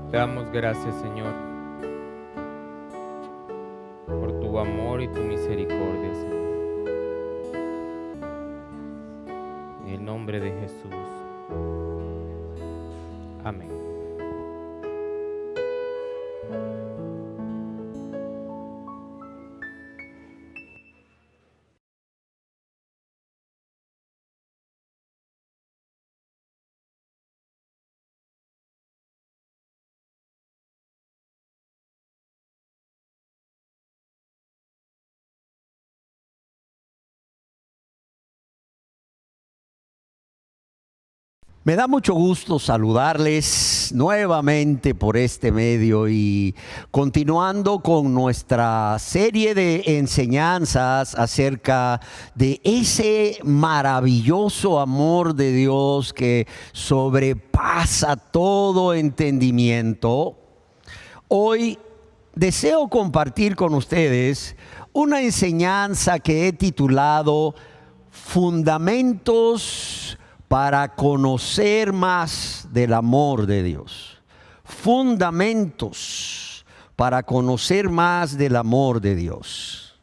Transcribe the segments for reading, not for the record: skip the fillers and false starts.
Te damos gracias, Señor, por tu amor y tu misericordia, Señor. En el nombre de Jesús. Amén. Me da mucho gusto saludarles nuevamente por este medio y continuando con nuestra serie de enseñanzas acerca de ese maravilloso amor de Dios que sobrepasa todo entendimiento. Hoy deseo compartir con ustedes una enseñanza que he titulado Fundamentos para conocer más del amor de Dios. Fundamentos para conocer más del amor de Dios.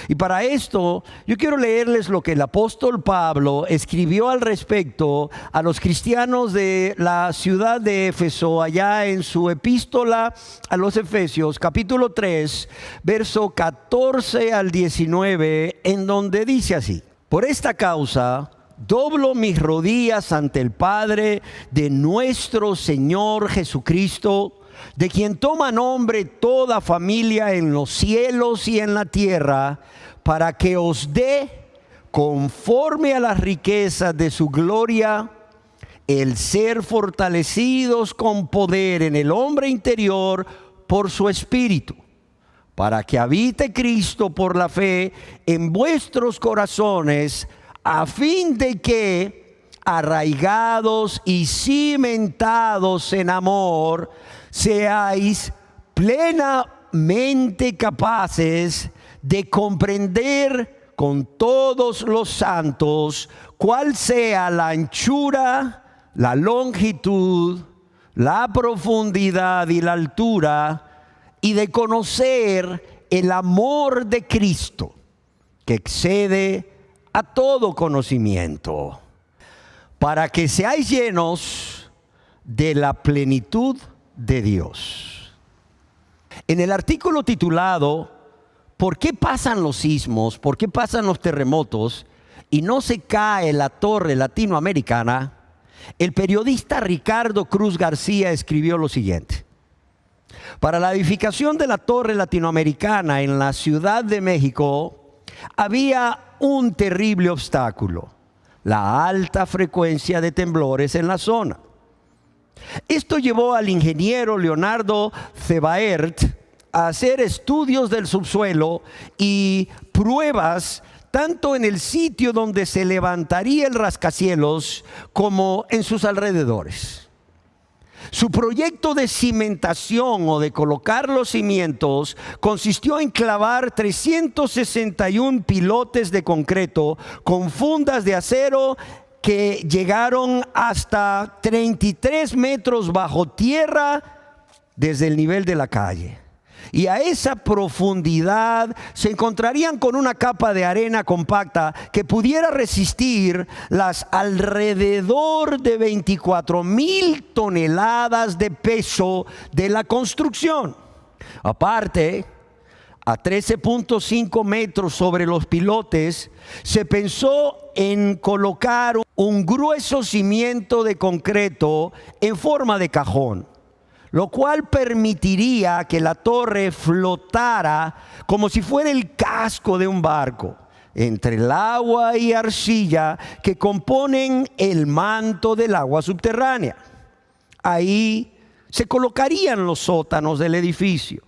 Y para esto yo quiero leerles lo que el apóstol Pablo escribió al respecto a los cristianos de la ciudad de Éfeso, allá en su epístola a los Efesios, capítulo 3, verso 14 al 19, en donde dice así: por esta causa doblo mis rodillas ante el Padre de nuestro Señor Jesucristo, de quien toma nombre toda familia en los cielos y en la tierra, para que os dé, conforme a las riquezas de su gloria, el ser fortalecidos con poder en el hombre interior por su Espíritu, para que habite Cristo por la fe en vuestros corazones, a fin de que, arraigados y cimentados en amor, seáis plenamente capaces de comprender con todos los santos cuál sea la anchura, la longitud, la profundidad y la altura, y de conocer el amor de Cristo, que excede a todo conocimiento, para que seáis llenos de la plenitud de Dios. En el artículo titulado ¿por qué pasan los sismos? ¿Por qué pasan los terremotos y no se cae la torre latinoamericana?, el periodista Ricardo Cruz García escribió lo siguiente: para la edificación de la torre latinoamericana en la Ciudad de México había un terrible obstáculo: la alta frecuencia de temblores en la zona. Esto llevó al ingeniero Leonardo Cebaert a hacer estudios del subsuelo y pruebas tanto en el sitio donde se levantaría el rascacielos como en sus alrededores. Su proyecto de cimentación o de colocar los cimientos consistió en clavar 361 pilotes de concreto con fundas de acero que llegaron hasta 33 metros bajo tierra desde el nivel de la calle. Y a esa profundidad se encontrarían con una capa de arena compacta que pudiera resistir las alrededor de 24,000 toneladas de peso de la construcción. Aparte, a 13.5 metros sobre los pilotes, se pensó en colocar un grueso cimiento de concreto en forma de cajón, lo cual permitiría que la torre flotara como si fuera el casco de un barco entre el agua y arcilla que componen el manto del agua subterránea. Ahí se colocarían los sótanos del edificio.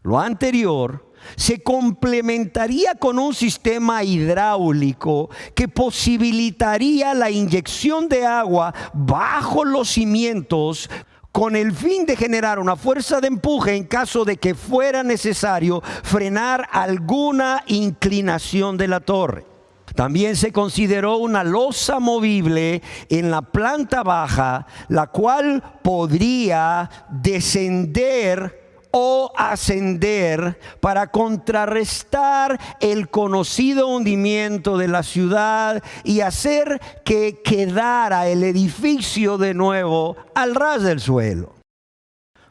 Lo anterior se complementaría con un sistema hidráulico que posibilitaría la inyección de agua bajo los cimientos con el fin de generar una fuerza de empuje en caso de que fuera necesario frenar alguna inclinación de la torre. También se consideró una losa movible en la planta baja, la cual podría descender o ascender para contrarrestar el conocido hundimiento de la ciudad y hacer que quedara el edificio de nuevo al ras del suelo.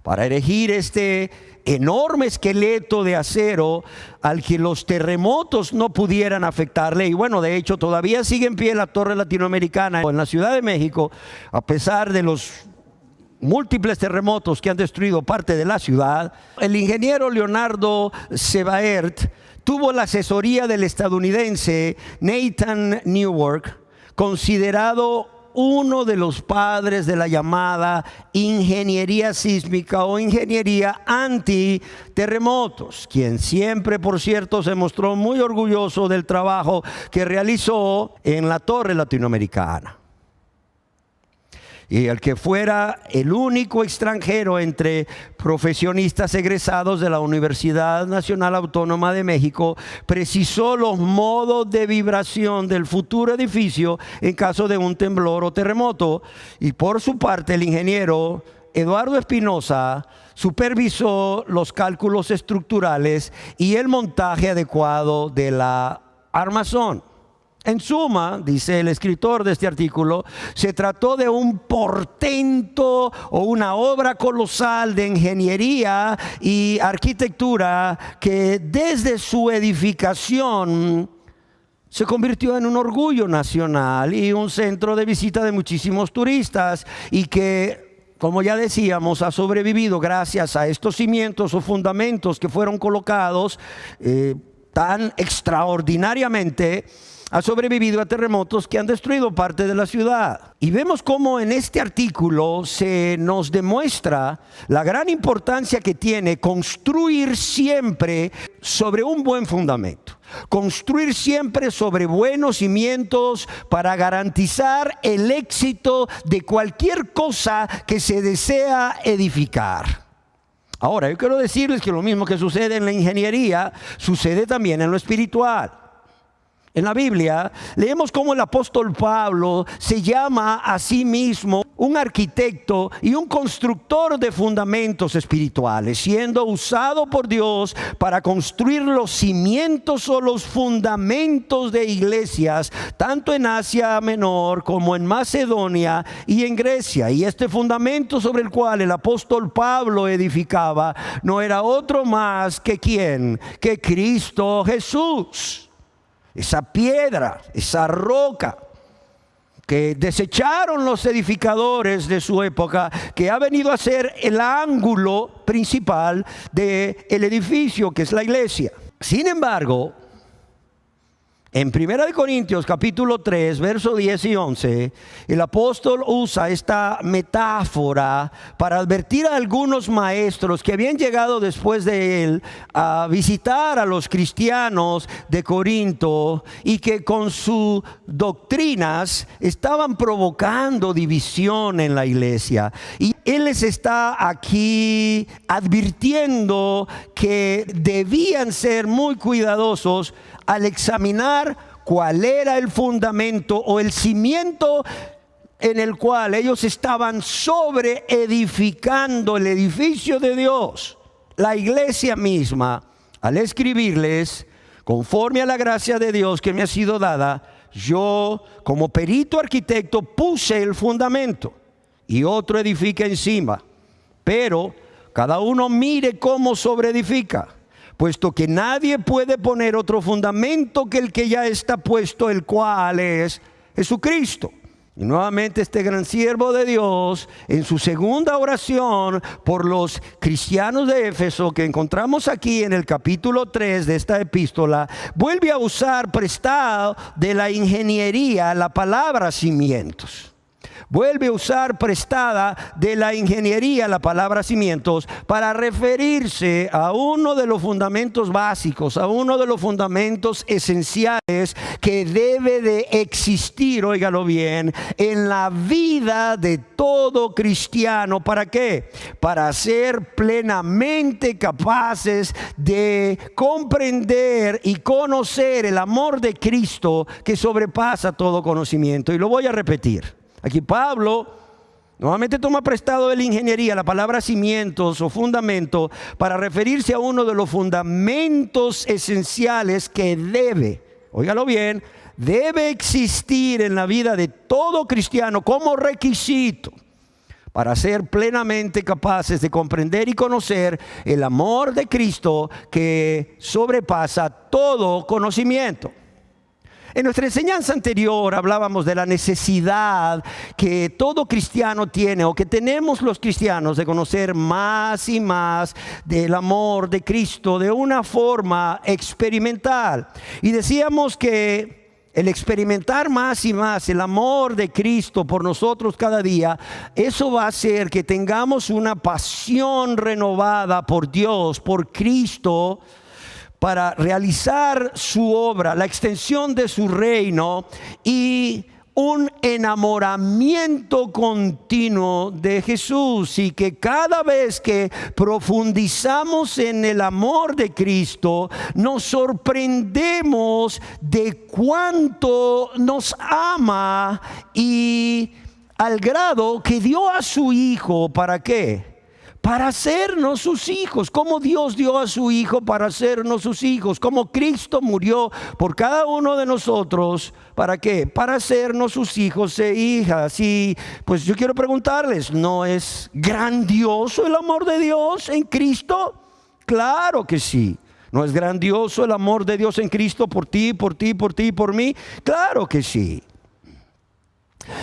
Para erigir este enorme esqueleto de acero al que los terremotos no pudieran afectarle, y bueno, de hecho todavía sigue en pie la Torre Latinoamericana en la Ciudad de México, a pesar de los múltiples terremotos que han destruido parte de la ciudad. El ingeniero Leonardo Sebaert tuvo la asesoría del estadounidense Nathan Newark, considerado uno de los padres de la llamada ingeniería sísmica o ingeniería antiterremotos, quien siempre, por cierto, se mostró muy orgulloso del trabajo que realizó en la Torre Latinoamericana. Y el que fuera el único extranjero entre profesionistas egresados de la Universidad Nacional Autónoma de México, precisó los modos de vibración del futuro edificio en caso de un temblor o terremoto. Y por su parte, el ingeniero Eduardo Espinosa supervisó los cálculos estructurales y el montaje adecuado de la armazón. En suma, dice el escritor de este artículo, se trató de un portento o una obra colosal de ingeniería y arquitectura que desde su edificación se convirtió en un orgullo nacional y un centro de visita de muchísimos turistas, y que, como ya decíamos, ha sobrevivido gracias a estos cimientos o fundamentos que fueron colocados tan extraordinariamente. Ha sobrevivido a terremotos que han destruido parte de la ciudad. Y vemos cómo en este artículo se nos demuestra la gran importancia que tiene construir siempre sobre un buen fundamento. Construir siempre sobre buenos cimientos para garantizar el éxito de cualquier cosa que se desea edificar. Ahora, yo quiero decirles que lo mismo que sucede en la ingeniería, sucede también en lo espiritual. En la Biblia leemos cómo el apóstol Pablo se llama a sí mismo un arquitecto y un constructor de fundamentos espirituales, siendo usado por Dios para construir los cimientos o los fundamentos de iglesias, tanto en Asia Menor como en Macedonia y en Grecia. Y este fundamento sobre el cual el apóstol Pablo edificaba no era otro más que ¿quién? Que Cristo Jesús. Esa piedra, esa roca que desecharon los edificadores de su época, que ha venido a ser el ángulo principal del edificio, que es la iglesia. Sin embargo, en 1 Corintios capítulo 3, versos 10 y 11, el apóstol usa esta metáfora para advertir a algunos maestros que habían llegado después de él a visitar a los cristianos de Corinto y que con sus doctrinas estaban provocando división en la iglesia. Y él les está aquí advirtiendo que debían ser muy cuidadosos al examinar cuál era el fundamento o el cimiento en el cual ellos estaban sobre edificando el edificio de Dios, la iglesia misma. Al escribirles, conforme a la gracia de Dios que me ha sido dada, yo como perito arquitecto puse el fundamento y otro edifica encima, pero cada uno mire cómo sobreedifica, puesto que nadie puede poner otro fundamento que el que ya está puesto, el cual es Jesucristo. Y nuevamente este gran siervo de Dios, en su segunda oración por los cristianos de Éfeso, que encontramos aquí en el capítulo 3 de esta epístola, vuelve a usar prestado de la ingeniería la palabra cimientos. vuelve a usar prestada de la ingeniería la palabra cimientos para referirse a uno de los fundamentos básicos, a uno de los fundamentos esenciales que debe de existir, óigalo bien, en la vida de todo cristiano. ¿Para qué? Para ser plenamente capaces de comprender y conocer el amor de Cristo que sobrepasa todo conocimiento. Y lo voy a repetir. Aquí Pablo nuevamente toma prestado de la ingeniería la palabra cimientos o fundamento para referirse a uno de los fundamentos esenciales que óigalo bien, debe existir en la vida de todo cristiano como requisito para ser plenamente capaces de comprender y conocer el amor de Cristo que sobrepasa todo conocimiento. En nuestra enseñanza anterior hablábamos de la necesidad que todo cristiano tiene o que tenemos los cristianos de conocer más y más del amor de Cristo de una forma experimental. Y decíamos que el experimentar más y más el amor de Cristo por nosotros cada día, eso va a hacer que tengamos una pasión renovada por Dios, por Cristo, para realizar su obra, la extensión de su reino y un enamoramiento continuo de Jesús. Y que cada vez que profundizamos en el amor de Cristo, nos sorprendemos de cuánto nos ama, y al grado que dio a su Hijo, ¿para qué? Para hacernos sus hijos. Como Dios dio a su Hijo para hacernos sus hijos. Como Cristo murió por cada uno de nosotros. ¿Para qué? Para hacernos sus hijos e hijas. Y pues yo quiero preguntarles, ¿no es grandioso el amor de Dios en Cristo? Claro que sí. ¿No es grandioso el amor de Dios en Cristo por ti, por ti, por ti, por mí? Claro que sí.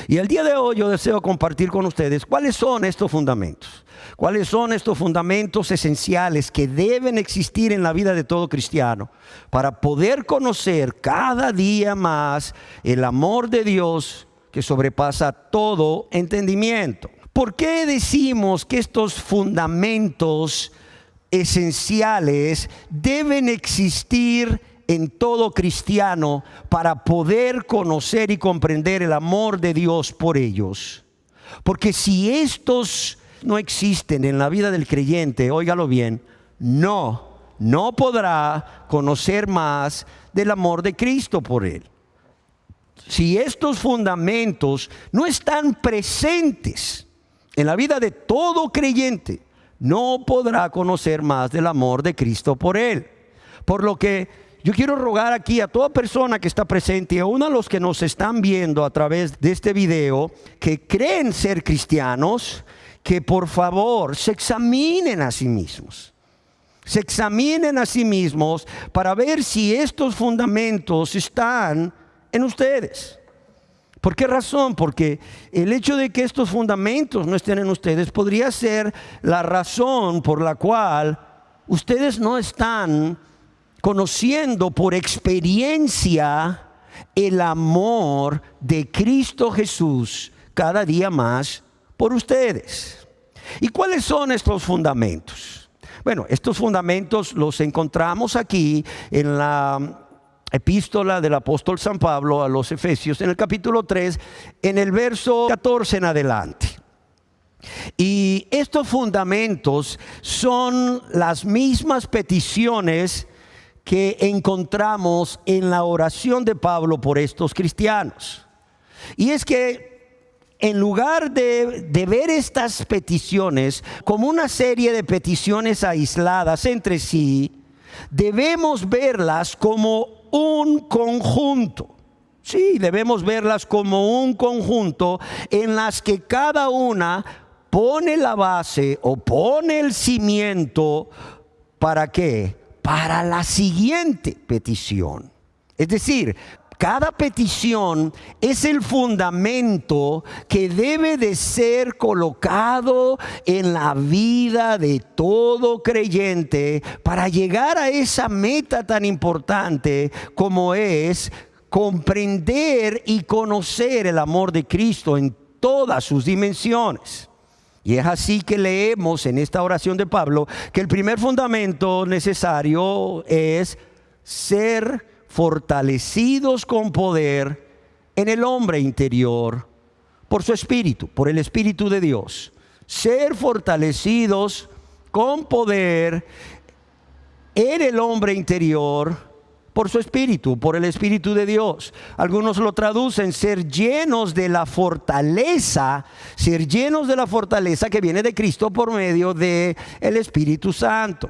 Y el día de hoy yo deseo compartir con ustedes cuáles son estos fundamentos. ¿Cuáles son estos fundamentos esenciales que deben existir en la vida de todo cristiano para poder conocer cada día más el amor de Dios que sobrepasa todo entendimiento? ¿Por qué decimos que estos fundamentos esenciales deben existir en todo cristiano para poder conocer y comprender el amor de Dios por ellos? Porque si estos no existen en la vida del creyente, óigalo bien, no podrá conocer más del amor de Cristo por él. Si estos fundamentos no están presentes en la vida de todo creyente, no podrá conocer más del amor de Cristo por él. Por lo que yo quiero rogar aquí a toda persona que está presente y aún a los que nos están viendo a través de este video, que creen ser cristianos, que por favor se examinen a sí mismos. Se examinen a sí mismos para ver si estos fundamentos están en ustedes. ¿Por qué razón? Porque el hecho de que estos fundamentos no estén en ustedes podría ser la razón por la cual ustedes no están conociendo por experiencia el amor de Cristo Jesús cada día más por ustedes. ¿Y cuáles son estos fundamentos? Bueno, estos fundamentos los encontramos aquí en la epístola del apóstol San Pablo a los Efesios, en el capítulo 3, en el verso 14 en adelante. Y estos fundamentos son las mismas peticiones que encontramos en la oración de Pablo por estos cristianos. Y es que en lugar de ver estas peticiones como una serie de peticiones aisladas entre sí, debemos verlas como un conjunto. Sí, debemos verlas como un conjunto en las que cada una pone la base o pone el cimiento. ¿Para qué? Para la siguiente petición. Es decir, cada petición es el fundamento que debe de ser colocado en la vida de todo creyente para llegar a esa meta tan importante como es comprender y conocer el amor de Cristo en todas sus dimensiones. Y es así que leemos en esta oración de Pablo que el primer fundamento necesario es ser fortalecidos con poder en el hombre interior por su espíritu, por el Espíritu de Dios. Ser fortalecidos con poder en el hombre interior por su espíritu, por el Espíritu de Dios. Algunos lo traducen ser llenos de la fortaleza, ser llenos de la fortaleza que viene de Cristo por medio del Espíritu Santo.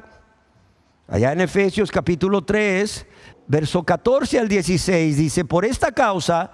Allá en Efesios capítulo 3, verso 14 al 16 dice: por esta causa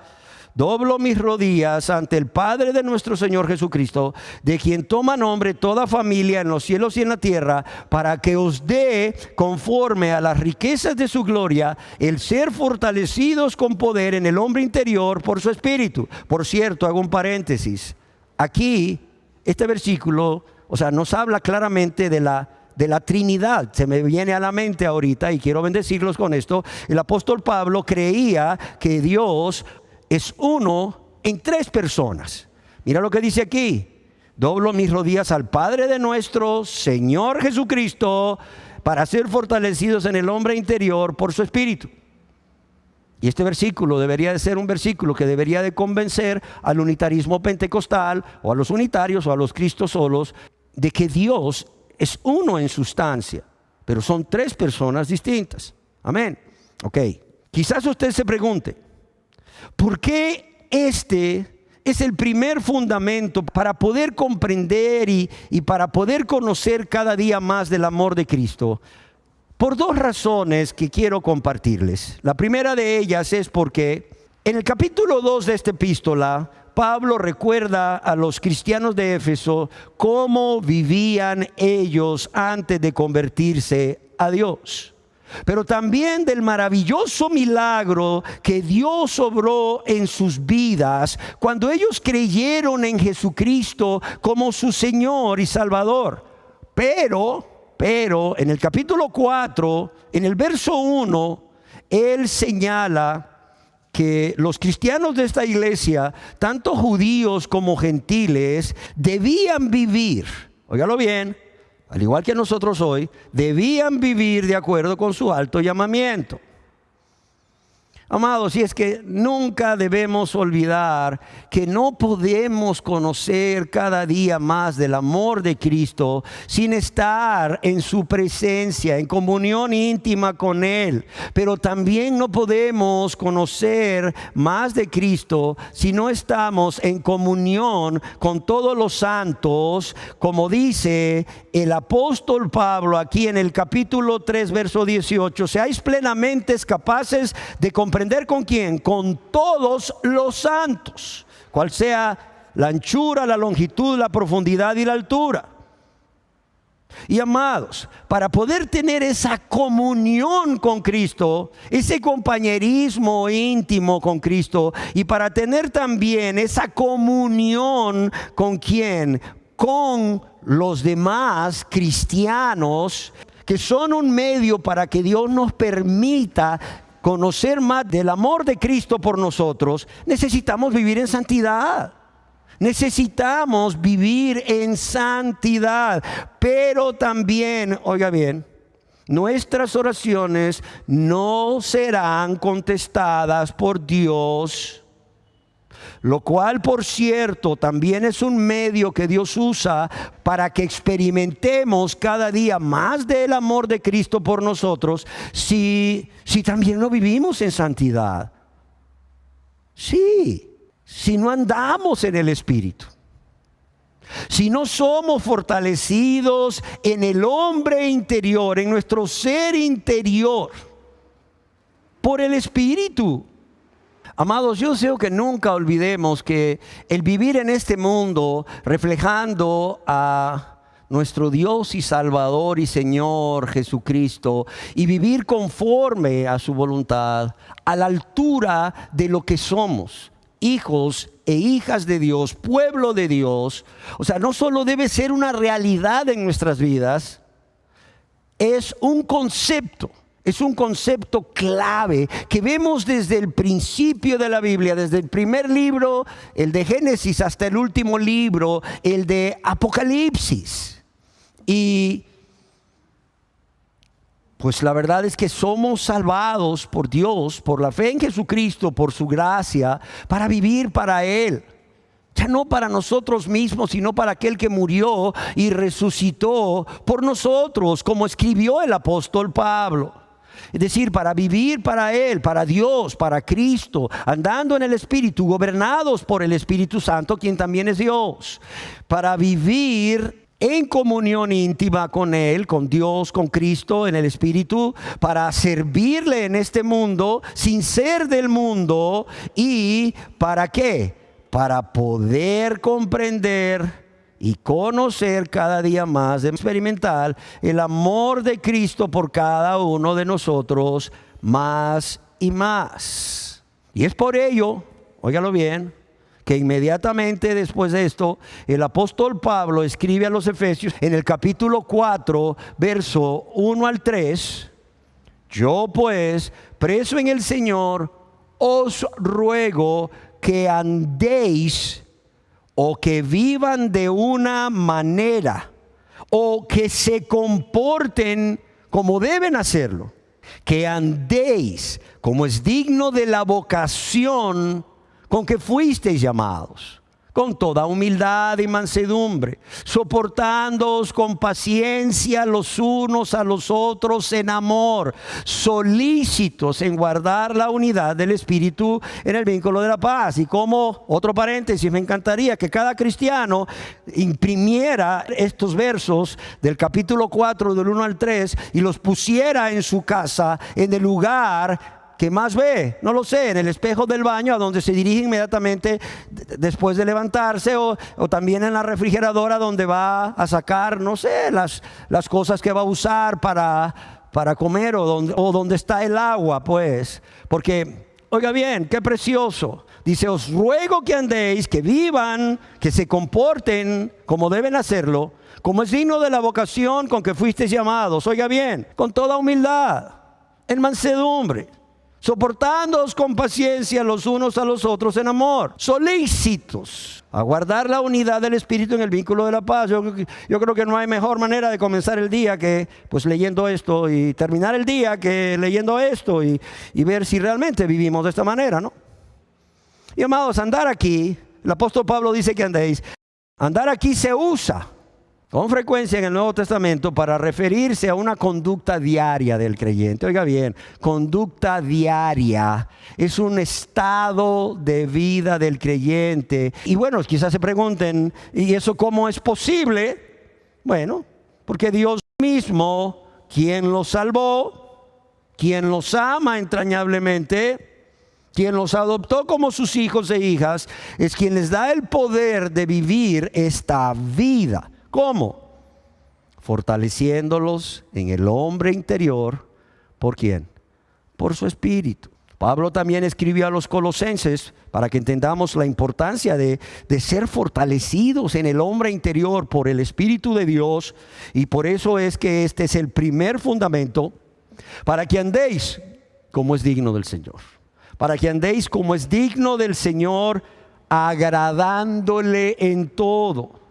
doblo mis rodillas ante el Padre de nuestro Señor Jesucristo, de quien toma nombre toda familia en los cielos y en la tierra, para que os dé, conforme a las riquezas de su gloria, el ser fortalecidos con poder en el hombre interior por su espíritu. Por cierto, hago un paréntesis. Aquí, este versículo, nos habla claramente de la Trinidad. Se me viene a la mente ahorita y quiero bendecirlos con esto. El apóstol Pablo creía que Dios es uno en tres personas. Mira lo que dice aquí: doblo mis rodillas al Padre de nuestro Señor Jesucristo para ser fortalecidos en el hombre interior por su espíritu. Y este versículo debería de ser un versículo que debería de convencer al unitarismo pentecostal, o a los unitarios, o a los cristosolos, de que Dios es uno en sustancia, pero son tres personas distintas. Amén. Ok. Quizás usted se pregunte: ¿por qué este es el primer fundamento para poder comprender y para poder conocer cada día más del amor de Cristo? Por dos razones que quiero compartirles. La primera de ellas es porque en el capítulo 2 de esta epístola, Pablo recuerda a los cristianos de Éfeso cómo vivían ellos antes de convertirse a Dios, pero también del maravilloso milagro que Dios obró en sus vidas cuando ellos creyeron en Jesucristo como su Señor y Salvador. Pero en el capítulo 4, en el verso 1, él señala que los cristianos de esta iglesia, tanto judíos como gentiles, debían vivir, óigalo bien, al igual que nosotros hoy, debían vivir de acuerdo con su alto llamamiento. Amados, y es que nunca debemos olvidar que no podemos conocer cada día más del amor de Cristo sin estar en su presencia, en comunión íntima con Él. Pero también no podemos conocer más de Cristo si no estamos en comunión con todos los santos, como dice el apóstol Pablo aquí en el capítulo 3, verso 18: seáis plenamente capaces de comprender ¿con quién? Con todos los santos, cual sea la anchura, la longitud, la profundidad y la altura. Y amados, para poder tener esa comunión con Cristo, ese compañerismo íntimo con Cristo, y para tener también esa comunión con ¿quién? Con los demás cristianos, que son un medio para que Dios nos permita conocer más del amor de Cristo por nosotros. Necesitamos vivir en santidad. Necesitamos vivir en santidad. Pero también, oiga bien, nuestras oraciones no serán contestadas por Dios, lo cual, por cierto, también es un medio que Dios usa para que experimentemos cada día más del amor de Cristo por nosotros, si también no vivimos en santidad. Sí, si no andamos en el Espíritu, si no somos fortalecidos en el hombre interior, en nuestro ser interior, por el Espíritu. Amados, yo deseo que nunca olvidemos que el vivir en este mundo reflejando a nuestro Dios y Salvador y Señor Jesucristo, y vivir conforme a su voluntad, a la altura de lo que somos, hijos e hijas de Dios, pueblo de Dios, no solo debe ser una realidad en nuestras vidas, es un concepto. Es un concepto clave que vemos desde el principio de la Biblia, desde el primer libro, el de Génesis, hasta el último libro, el de Apocalipsis. Y pues la verdad es que somos salvados por Dios, por la fe en Jesucristo, por su gracia, para vivir para Él. Ya no para nosotros mismos, sino para aquel que murió y resucitó por nosotros, como escribió el apóstol Pablo. Es decir, para vivir para Él, para Dios, para Cristo, andando en el Espíritu, gobernados por el Espíritu Santo, quien también es Dios. Para vivir en comunión íntima con Él, con Dios, con Cristo, en el Espíritu, para servirle en este mundo, sin ser del mundo. ¿Y para qué? Para poder comprender y conocer cada día más, experimentar el amor de Cristo por cada uno de nosotros más y más. Y es por ello, óigalo bien, que inmediatamente después de esto, el apóstol Pablo escribe a los Efesios en el capítulo 4, verso 1 al 3, yo pues, preso en el Señor, os ruego que andéis o que vivan de una manera, o que se comporten como deben hacerlo, que andéis como es digno de la vocación con que fuisteis llamados, con toda humildad y mansedumbre, soportándoos con paciencia los unos a los otros en amor, solícitos en guardar la unidad del Espíritu en el vínculo de la paz. Y como otro paréntesis, me encantaría que cada cristiano imprimiera estos versos del capítulo 4 del 1 al 3 y los pusiera en su casa, en el lugar que más ve, no lo sé, en el espejo del baño, a donde se dirige inmediatamente después de levantarse, o también en la refrigeradora, donde va a sacar, no sé, las cosas que va a usar para comer, o donde está el agua, pues. Porque, oiga bien, qué precioso. Dice, os ruego que andéis, que vivan, que se comporten como deben hacerlo, como es digno de la vocación con que fuisteis llamados. Oiga bien, con toda humildad, en mansedumbre, soportándoos con paciencia los unos a los otros en amor, solícitos a guardar la unidad del Espíritu en el vínculo de la paz. Yo creo que no hay mejor manera de comenzar el día que pues leyendo esto, y terminar el día que leyendo esto, y ver si realmente vivimos de esta manera, ¿no? Y amados, andar aquí, el apóstol Pablo dice que andéis. Andar aquí se usa con frecuencia en el Nuevo Testamento para referirse a una conducta diaria del creyente. Oiga bien, conducta diaria es un estado de vida del creyente. Y bueno, quizás se pregunten, ¿y eso cómo es posible? Bueno, porque Dios mismo, quien los salvó, quien los ama entrañablemente, quien los adoptó como sus hijos e hijas, es quien les da el poder de vivir esta vida. ¿Cómo? Fortaleciéndolos en el hombre interior. ¿Por quién? Por su espíritu. Pablo también escribió a los colosenses para que entendamos la importancia de ser fortalecidos en el hombre interior por el Espíritu de Dios. Y por eso es que este es el primer fundamento, para que andéis como es digno del Señor. Para que andéis como es digno del Señor, agradándole en todo,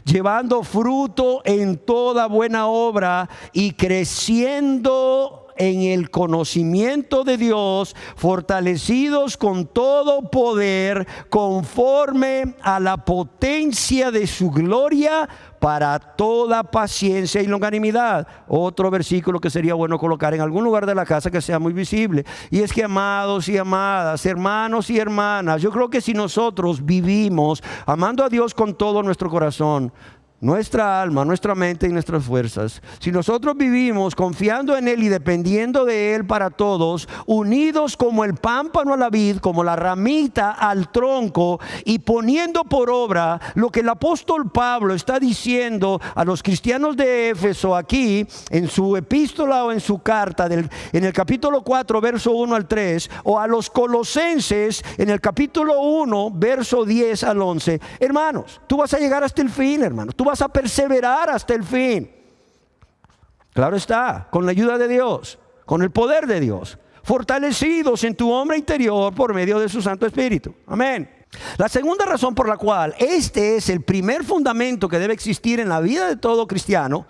llevando fruto en toda buena obra y creciendo en el conocimiento de Dios, fortalecidos con todo poder conforme a la potencia de su gloria, para toda paciencia y longanimidad. Otro versículo que sería bueno colocar en algún lugar de la casa que sea muy visible. Y es que, amados y amadas, hermanos y hermanas, yo creo que si nosotros vivimos amando a Dios con todo nuestro corazón, nuestra alma, nuestra mente y nuestras fuerzas, si nosotros vivimos confiando en Él y dependiendo de Él para todos, unidos como el pámpano a la vid, como la ramita al tronco, y poniendo por obra lo que el apóstol Pablo está diciendo a los cristianos de Éfeso aquí en su epístola o en su carta en el capítulo 4 verso 1 al 3, o a los colosenses en el capítulo 1 verso 10 al 11. Hermanos, tú vas a llegar hasta el fin, hermanos. Tú vas a perseverar hasta el fin. Claro está, con la ayuda de Dios, con el poder de Dios, fortalecidos en tu hombre interior por medio de su Santo Espíritu. Amén. La segunda razón por la cual este es el primer fundamento que debe existir en la vida de todo cristiano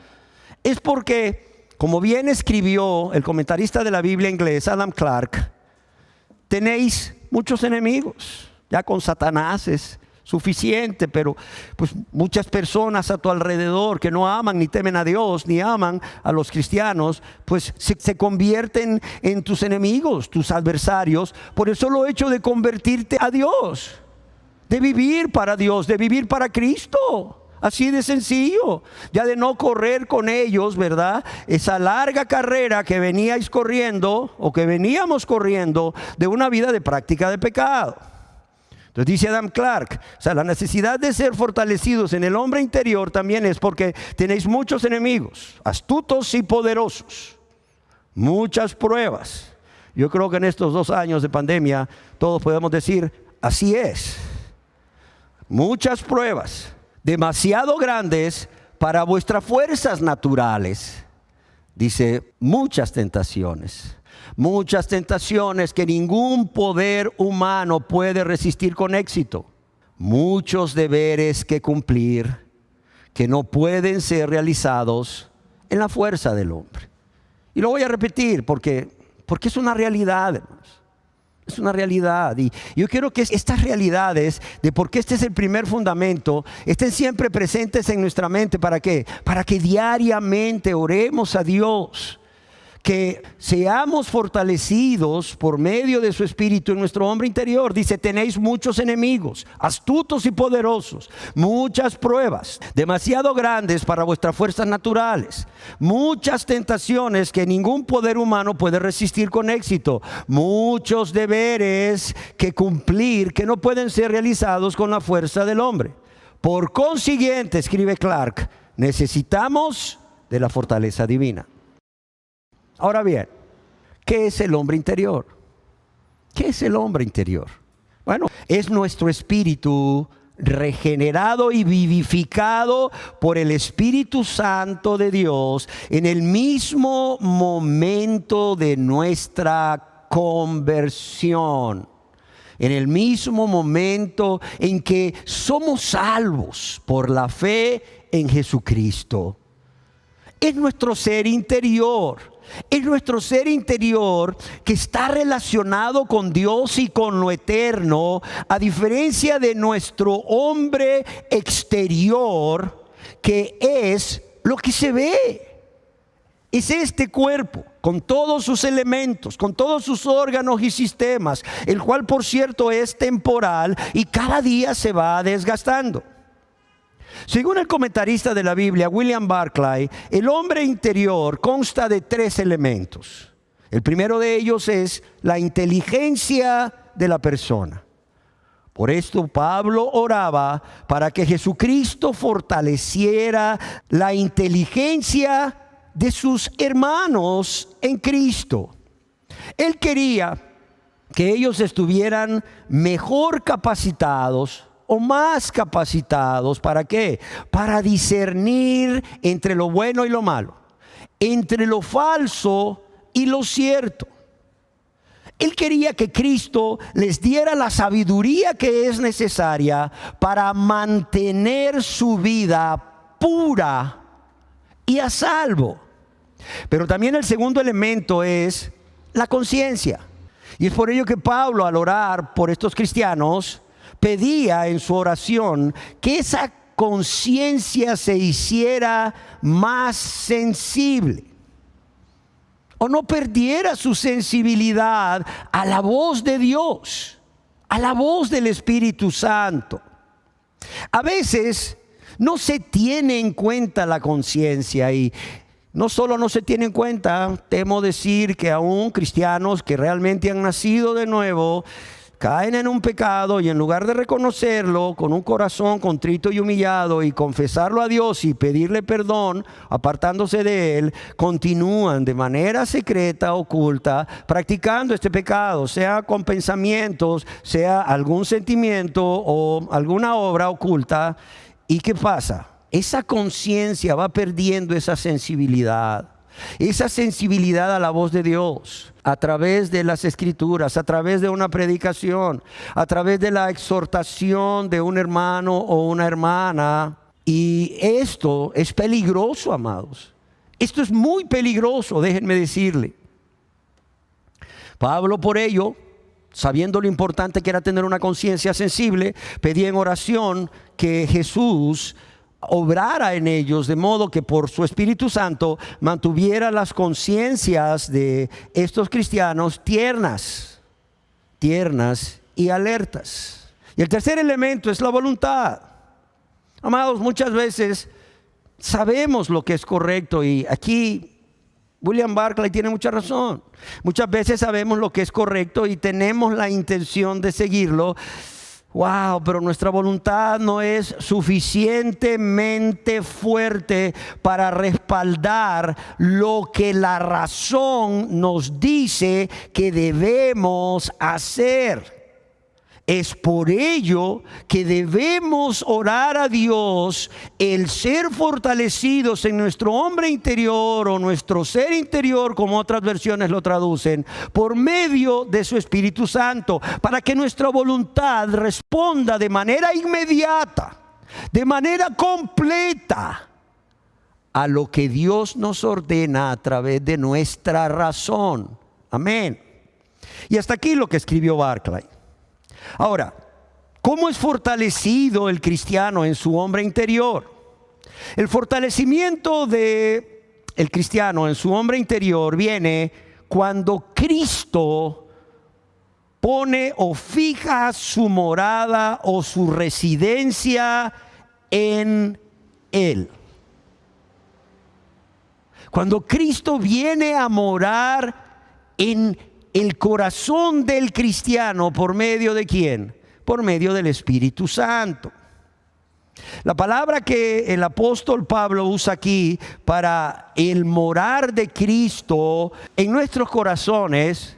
es porque, como bien escribió el comentarista de la Biblia inglés Adam Clarke, tenéis muchos enemigos. Ya con Satanás es suficiente, pero pues muchas personas a tu alrededor que no aman ni temen a Dios, ni aman a los cristianos, pues se convierten en tus enemigos, tus adversarios, por el solo hecho de convertirte a Dios, de vivir para Dios, de vivir para Cristo. Así de sencillo, ya de no correr con ellos, ¿verdad? Esa larga carrera que veníais corriendo o que veníamos corriendo de una vida de práctica de pecado. Entonces dice Adam Clarke, o sea, la necesidad de ser fortalecidos en el hombre interior también es porque tenéis muchos enemigos, astutos y poderosos, muchas pruebas. Yo creo que en estos 2 años de pandemia todos podemos decir, así es, muchas pruebas, demasiado grandes para vuestras fuerzas naturales. Dice, muchas tentaciones que ningún poder humano puede resistir con éxito. Muchos deberes que cumplir que no pueden ser realizados en la fuerza del hombre. Y lo voy a repetir porque es una realidad, hermanos. Es una realidad, y yo quiero que estas realidades de por qué este es el primer fundamento estén siempre presentes en nuestra mente. ¿Para qué? Para que diariamente oremos a Dios, que seamos fortalecidos por medio de su Espíritu en nuestro hombre interior. Dice, tenéis muchos enemigos, astutos y poderosos, muchas pruebas, demasiado grandes para vuestras fuerzas naturales, muchas tentaciones que ningún poder humano puede resistir con éxito, muchos deberes que cumplir que no pueden ser realizados con la fuerza del hombre. Por consiguiente, escribe Clarke, necesitamos de la fortaleza divina. Ahora bien, ¿qué es el hombre interior? ¿Qué es el hombre interior? Bueno, es nuestro espíritu regenerado y vivificado por el Espíritu Santo de Dios en el mismo momento de nuestra conversión. En el mismo momento en que somos salvos por la fe en Jesucristo. Es nuestro ser interior. Es nuestro ser interior que está relacionado con Dios y con lo eterno, a diferencia de nuestro hombre exterior, que es lo que se ve. Es este cuerpo, con todos sus elementos, con todos sus órganos y sistemas, el cual, por cierto, es temporal y cada día se va desgastando. Según el comentarista de la Biblia, William Barclay, el hombre interior consta de 3 elementos. El primero de ellos es la inteligencia de la persona. Por esto Pablo oraba para que Jesucristo fortaleciera la inteligencia de sus hermanos en Cristo. Él quería que ellos estuvieran mejor capacitados o más capacitados. ¿Para qué? Para discernir entre lo bueno y lo malo, entre lo falso y lo cierto. Él quería que Cristo les diera la sabiduría que es necesaria para mantener su vida pura y a salvo. Pero también el segundo elemento es la conciencia. Y es por ello que Pablo, al orar por estos cristianos, pedía en su oración que esa conciencia se hiciera más sensible, o no perdiera su sensibilidad a la voz de Dios, a la voz del Espíritu Santo. A veces no se tiene en cuenta la conciencia, y no solo no se tiene en cuenta, temo decir que aún cristianos que realmente han nacido de nuevo caen en un pecado, y en lugar de reconocerlo con un corazón contrito y humillado y confesarlo a Dios y pedirle perdón apartándose de él, continúan de manera secreta, oculta, practicando este pecado, sea con pensamientos, sea algún sentimiento o alguna obra oculta. ¿Y qué pasa? Esa conciencia va perdiendo esa sensibilidad. esa sensibilidad a la voz de Dios a través de las escrituras, a través de una predicación, a través de la exhortación de un hermano o una hermana. Y esto es peligroso, amados. Esto es muy peligroso, déjenme decirle. Pablo, por ello, sabiendo lo importante que era tener una conciencia sensible, pedía en oración que Jesús obrara en ellos, de modo que por su Espíritu Santo mantuviera las conciencias de estos cristianos tiernas y alertas. Y el tercer elemento es la voluntad. Amados, muchas veces sabemos lo que es correcto, y aquí William Barclay tiene mucha razón. Muchas veces sabemos lo que es correcto y tenemos la intención de seguirlo. Wow, pero nuestra voluntad no es suficientemente fuerte para respaldar lo que la razón nos dice que debemos hacer. Es por ello que debemos orar a Dios el ser fortalecidos en nuestro hombre interior o nuestro ser interior, como otras versiones lo traducen, por medio de su Espíritu Santo, para que nuestra voluntad responda de manera inmediata, de manera completa a lo que Dios nos ordena a través de nuestra razón. Amén. Y hasta aquí lo que escribió Barclay. Ahora, ¿cómo es fortalecido el cristiano en su hombre interior? El fortalecimiento del cristiano en su hombre interior viene cuando Cristo pone o fija su morada o su residencia en él. Cuando Cristo viene a morar en el corazón del cristiano, ¿por medio de quién? Por medio del Espíritu Santo. La palabra que el apóstol Pablo usa aquí para el morar de Cristo en nuestros corazones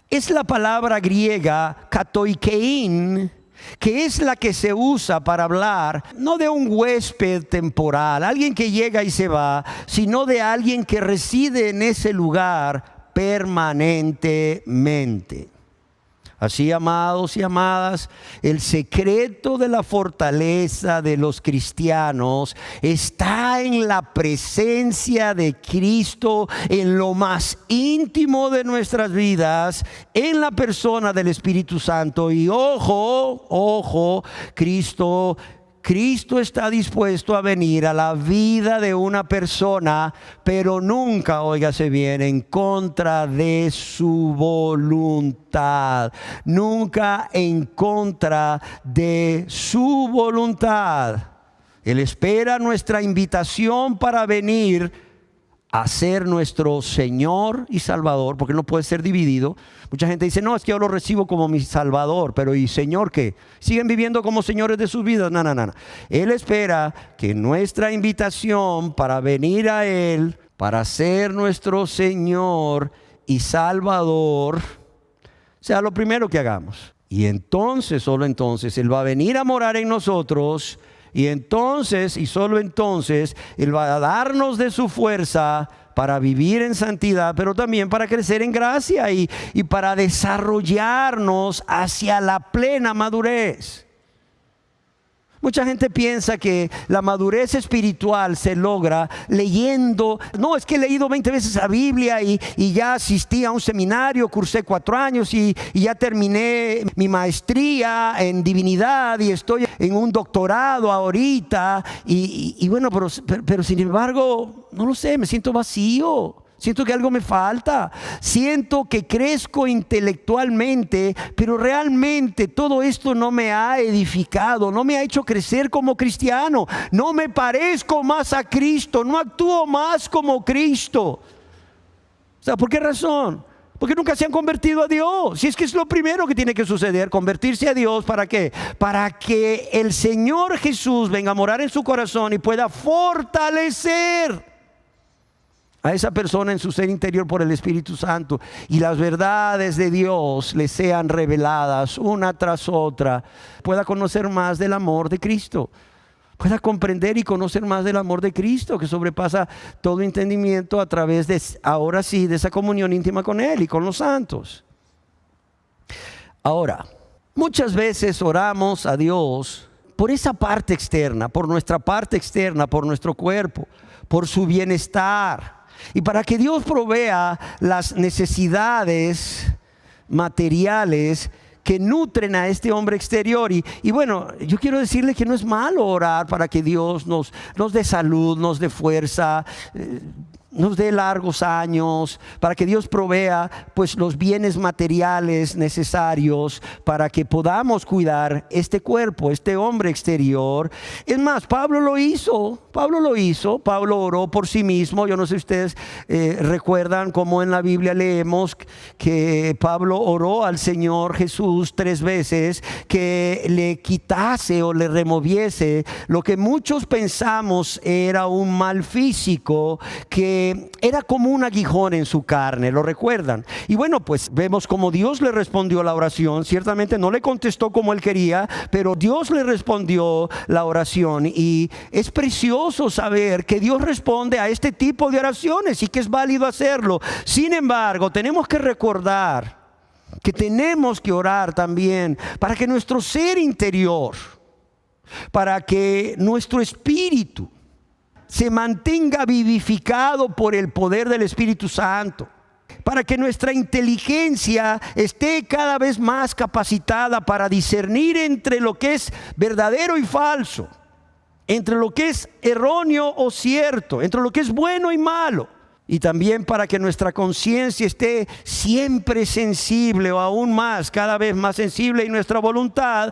es la palabra griega katoikein, que es la que se usa para hablar no de un huésped temporal, alguien que llega y se va, sino de alguien que reside en ese lugar permanentemente. Así, amados y amadas, el secreto de la fortaleza de los cristianos está en la presencia de Cristo en lo más íntimo de nuestras vidas, en la persona del Espíritu Santo. Y ojo, Cristo está dispuesto a venir a la vida de una persona, pero nunca, óigase bien, en contra de su voluntad. Nunca en contra de su voluntad. Él espera nuestra invitación para venir a ser nuestro Señor y Salvador, porque no puede ser dividido. Mucha gente dice, no, es que yo lo recibo como mi Salvador, pero ¿y Señor qué? ¿Siguen viviendo como señores de sus vidas? No. Él espera que nuestra invitación para venir a Él, para ser nuestro Señor y Salvador, sea lo primero que hagamos. Y entonces, solo entonces, Él va a venir a morar en nosotros. Y entonces, y solo entonces, Él va a darnos de su fuerza para vivir en santidad, pero también para crecer en gracia y para desarrollarnos hacia la plena madurez. Mucha gente piensa que la madurez espiritual se logra leyendo. No, es que he leído 20 veces la Biblia y ya asistí a un seminario, cursé 4 años y ya terminé mi maestría en divinidad y estoy en un doctorado ahorita. Y bueno, pero sin embargo, no lo sé, me siento vacío. Siento que algo me falta, siento que crezco intelectualmente, pero realmente todo esto no me ha edificado, no me ha hecho crecer como cristiano, no me parezco más a Cristo, no actúo más como Cristo. O sea, ¿por qué razón? Porque nunca se han convertido a Dios. Si es que es lo primero que tiene que suceder, convertirse a Dios. ¿Para qué? Para que el Señor Jesús venga a morar en su corazón y pueda fortalecer a esa persona en su ser interior por el Espíritu Santo, y las verdades de Dios le sean reveladas una tras otra, pueda conocer más del amor de Cristo. pueda comprender y conocer más del amor de Cristo, que sobrepasa todo entendimiento a través de, ahora sí, de esa comunión íntima con Él y con los santos. Ahora, muchas veces oramos a Dios por esa parte externa, por nuestra parte externa, por nuestro cuerpo, por su bienestar. Y para que Dios provea las necesidades materiales que nutren a este hombre exterior. Y bueno, yo quiero decirle que no es malo orar para que Dios nos dé salud, nos dé fuerza, nos dé largos años, para que Dios provea pues los bienes materiales necesarios para que podamos cuidar este cuerpo, este hombre exterior. Es más, Pablo lo hizo, Pablo oró por sí mismo. Yo no sé si ustedes recuerdan cómo en la Biblia leemos que Pablo oró al Señor Jesús 3 veces que le quitase o le removiese lo que muchos pensamos era un mal físico, que era como un aguijón en su carne, ¿lo recuerdan? Y bueno, pues vemos como Dios le respondió la oración. Ciertamente no le contestó como él quería, pero Dios le respondió la oración. Y es precioso saber que Dios responde a este tipo de oraciones y que es válido hacerlo. Sin embargo, tenemos que recordar que tenemos que orar también para que nuestro ser interior, para que nuestro espíritu se mantenga vivificado por el poder del Espíritu Santo, para que nuestra inteligencia esté cada vez más capacitada para discernir entre lo que es verdadero y falso, entre lo que es erróneo o cierto, entre lo que es bueno y malo. Y también para que nuestra conciencia esté siempre sensible, o aún más, cada vez más sensible, y nuestra voluntad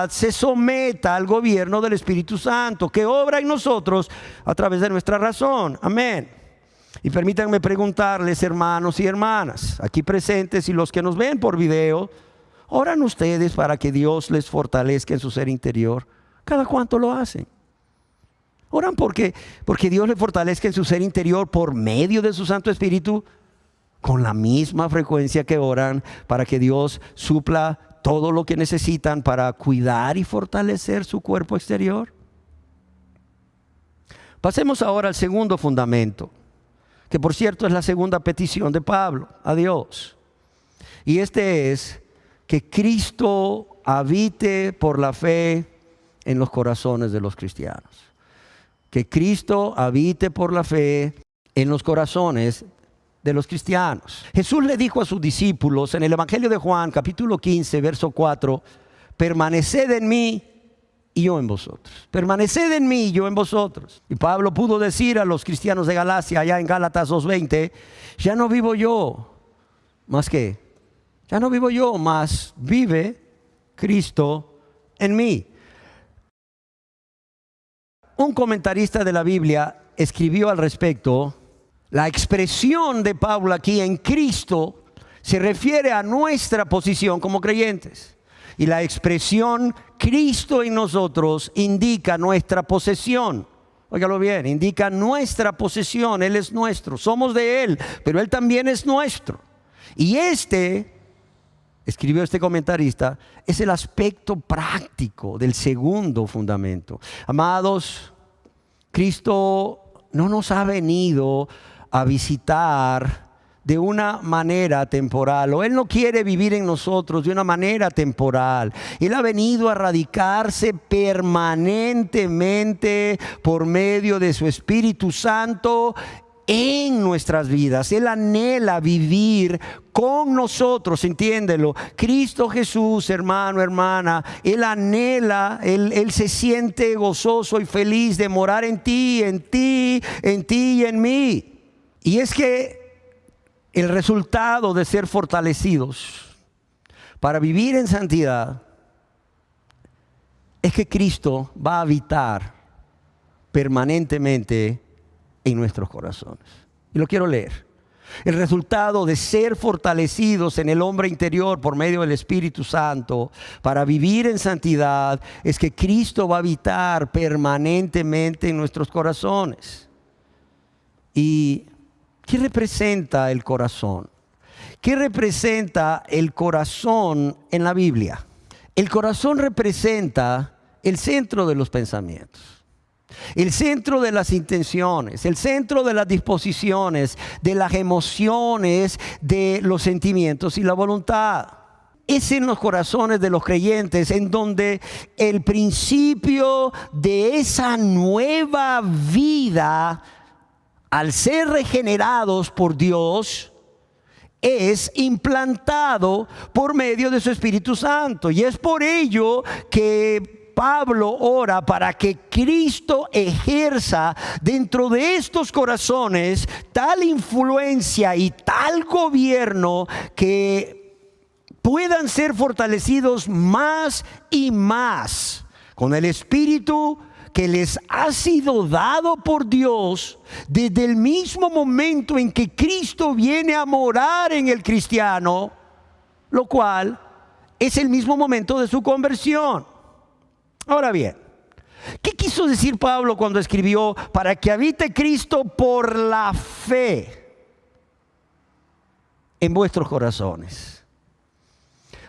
se someta al gobierno del Espíritu Santo, que obra en nosotros a través de nuestra razón. Amén. Y permítanme preguntarles, hermanos y hermanas, aquí presentes y los que nos ven por video, ¿oran ustedes para que Dios les fortalezca en su ser interior? ¿Cada cuánto lo hacen? Oran porque Dios le fortalezca en su ser interior por medio de su Santo Espíritu, con la misma frecuencia que oran para que Dios supla todo lo que necesitan para cuidar y fortalecer su cuerpo exterior. Pasemos ahora al segundo fundamento, que por cierto es la segunda petición de Pablo a Dios. Y este es que Cristo habite por la fe en los corazones de los cristianos. Que Cristo habite por la fe en los corazones de los cristianos. Jesús le dijo a sus discípulos en el Evangelio de Juan, capítulo 15, verso 4, permaneced en mí y yo en vosotros. Permaneced en mí y yo en vosotros. Y Pablo pudo decir a los cristianos de Galacia, allá en Gálatas 2:20, ya no vivo yo, más vive Cristo en mí. Un comentarista de la Biblia escribió al respecto: la expresión de Pablo aquí en Cristo se refiere a nuestra posición como creyentes. Y la expresión Cristo en nosotros indica nuestra posesión. Óigalo bien, indica nuestra posesión. Él es nuestro, somos de Él, pero Él también es nuestro. Y escribió este comentarista, es el aspecto práctico del segundo fundamento. Amados, Cristo no nos ha venido a visitar de una manera temporal, o Él no quiere vivir en nosotros de una manera temporal. Él ha venido a radicarse permanentemente por medio de su Espíritu Santo en nuestras vidas. Él anhela vivir con nosotros, entiéndelo. Cristo Jesús, hermano, hermana, Él anhela, Él se siente gozoso y feliz de morar en ti y en mí. Y es que el resultado de ser fortalecidos para vivir en santidad es que Cristo va a habitar permanentemente en nuestros corazones. Y lo quiero leer. El resultado de ser fortalecidos en el hombre interior por medio del Espíritu Santo para vivir en santidad es que Cristo va a habitar permanentemente en nuestros corazones. ¿Y qué representa el corazón? ¿Qué representa el corazón en la Biblia? El corazón representa el centro de los pensamientos, el centro de las intenciones, el centro de las disposiciones, de las emociones, de los sentimientos y la voluntad. Es en los corazones de los creyentes en donde el principio de esa nueva vida, al ser regenerados por Dios, es implantado por medio de su Espíritu Santo. Y es por ello que Pablo ora para que Cristo ejerza dentro de estos corazones tal influencia y tal gobierno que puedan ser fortalecidos más y más con el Espíritu que les ha sido dado por Dios desde el mismo momento en que Cristo viene a morar en el cristiano, lo cual es el mismo momento de su conversión. Ahora bien, ¿qué quiso decir Pablo cuando escribió para que habite Cristo por la fe en vuestros corazones?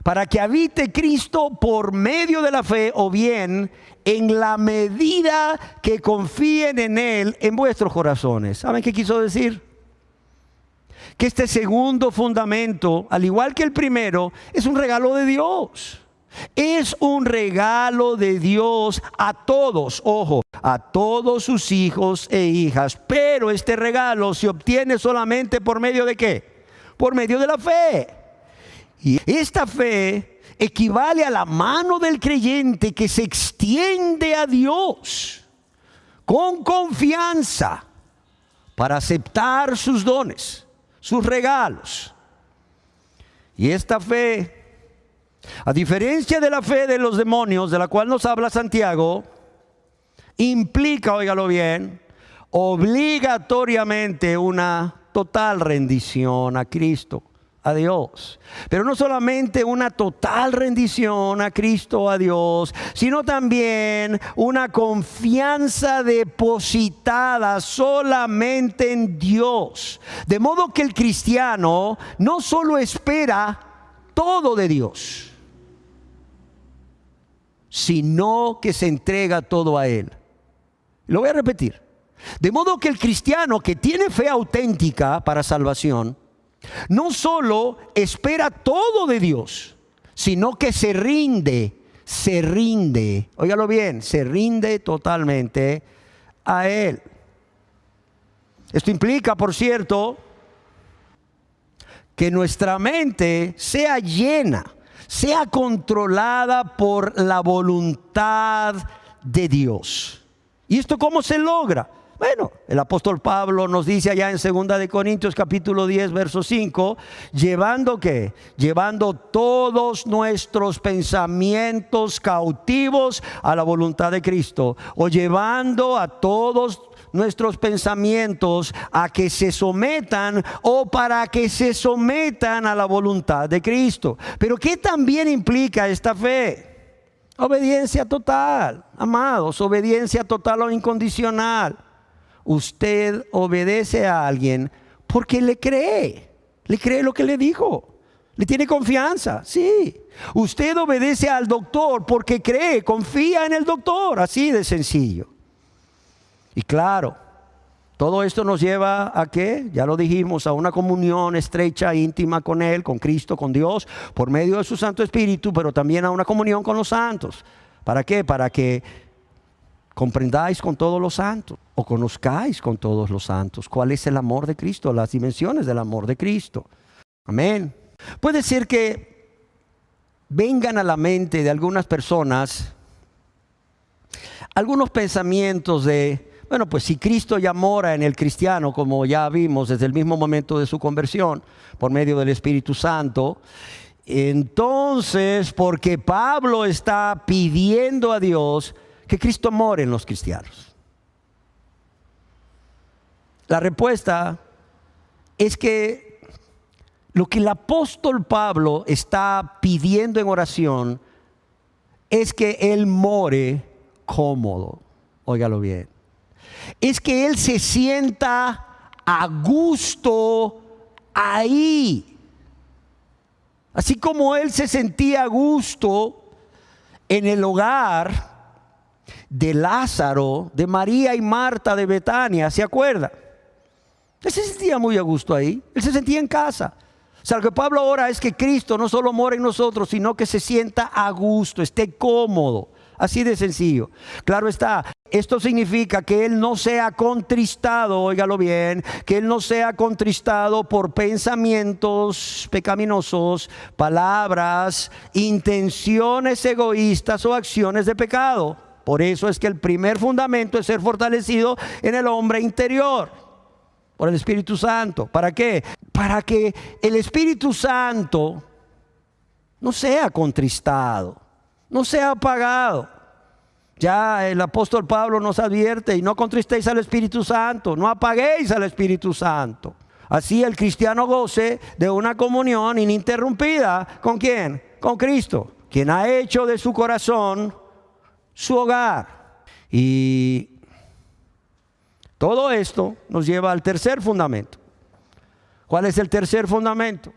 Para que habite Cristo por medio de la fe, o bien en la medida que confíen en Él en vuestros corazones. ¿Saben qué quiso decir? Que este segundo fundamento, al igual que el primero, es un regalo de Dios. Es un regalo de Dios a todos, ojo, a todos sus hijos e hijas. Pero este regalo se obtiene solamente por medio de ¿qué? Por medio de la fe. Y esta fe equivale a la mano del creyente que se extiende a Dios con confianza para aceptar sus dones, sus regalos. Y esta fe, a diferencia de la fe de los demonios, de la cual nos habla Santiago, implica, óigalo bien, obligatoriamente una total rendición a Cristo, a Dios. Pero no solamente una total rendición a Cristo, a Dios, sino también una confianza depositada solamente en Dios. De modo que el cristiano no solo espera todo de Dios, sino que se entrega todo a Él. Lo voy a repetir. De modo que el cristiano que tiene fe auténtica para salvación, no solo espera todo de Dios, sino que se rinde, óigalo bien, se rinde totalmente a Él. Esto implica, por cierto, que nuestra mente sea llena, sea controlada por la voluntad de Dios. ¿Y esto cómo se logra? Bueno, el apóstol Pablo nos dice allá en 2 de Corintios capítulo 10 verso 5, llevando ¿qué? Llevando todos nuestros pensamientos cautivos a la voluntad de Cristo, o llevando a todos nuestros pensamientos a que se sometan, o para que se sometan a la voluntad de Cristo. Pero ¿qué también implica esta fe? Obediencia total, amados, obediencia total o incondicional. Usted obedece a alguien porque le cree lo que le dijo, le tiene confianza, sí. Usted obedece al doctor porque cree, confía en el doctor, así de sencillo. Y claro, todo esto nos lleva a ¿qué? Ya lo dijimos, a una comunión estrecha, íntima con Él, con Cristo, con Dios, por medio de su Santo Espíritu, pero también a una comunión con los santos. ¿Para qué? Para que comprendáis con todos los santos, o conozcáis con todos los santos cuál es el amor de Cristo, las dimensiones del amor de Cristo. Amén. Puede ser que vengan a la mente de algunas personas algunos pensamientos de, bueno, pues si Cristo ya mora en el cristiano, como ya vimos desde el mismo momento de su conversión, por medio del Espíritu Santo, entonces, porque Pablo está pidiendo a Dios que Cristo more en los cristianos. La respuesta es que lo que el apóstol Pablo está pidiendo en oración es que Él more cómodo. Óigalo bien. Es que Él se sienta a gusto ahí. Así como Él se sentía a gusto en el hogar de Lázaro, de María y Marta de Betania, ¿se acuerda? Él se sentía muy a gusto ahí, él se sentía en casa. O sea, lo que Pablo ora es que Cristo no solo mora en nosotros, sino que se sienta a gusto, esté cómodo. Así de sencillo. Claro está, esto significa que Él no sea contristado, óigalo bien, que Él no sea contristado por pensamientos pecaminosos, palabras, intenciones egoístas o acciones de pecado. Por eso es que el primer fundamento es ser fortalecido en el hombre interior, por el Espíritu Santo. ¿Para qué? Para que el Espíritu Santo no sea contristado, no sea apagado. Ya el apóstol Pablo nos advierte: y no contristéis al Espíritu Santo, no apaguéis al Espíritu Santo. Así el cristiano goce de una comunión ininterrumpida. ¿Con quién? Con Cristo, quien ha hecho de su corazón su hogar. Y todo esto nos lleva al tercer fundamento. ¿Cuál es el tercer fundamento?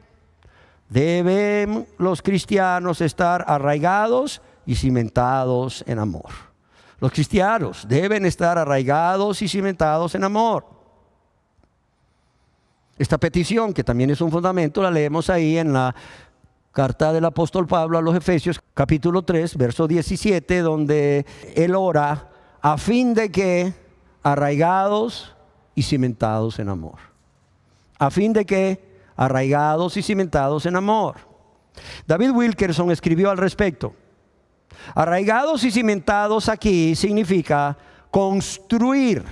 Deben los cristianos estar arraigados y cimentados en amor. Los cristianos deben estar arraigados y cimentados en amor. Esta petición, que también es un fundamento, la leemos ahí en la carta del apóstol Pablo a los Efesios, capítulo 3, verso 17, donde él ora a fin de que arraigados y cimentados en amor. A fin de que arraigados y cimentados en amor. David Wilkerson escribió al respecto: arraigados y cimentados aquí significa construir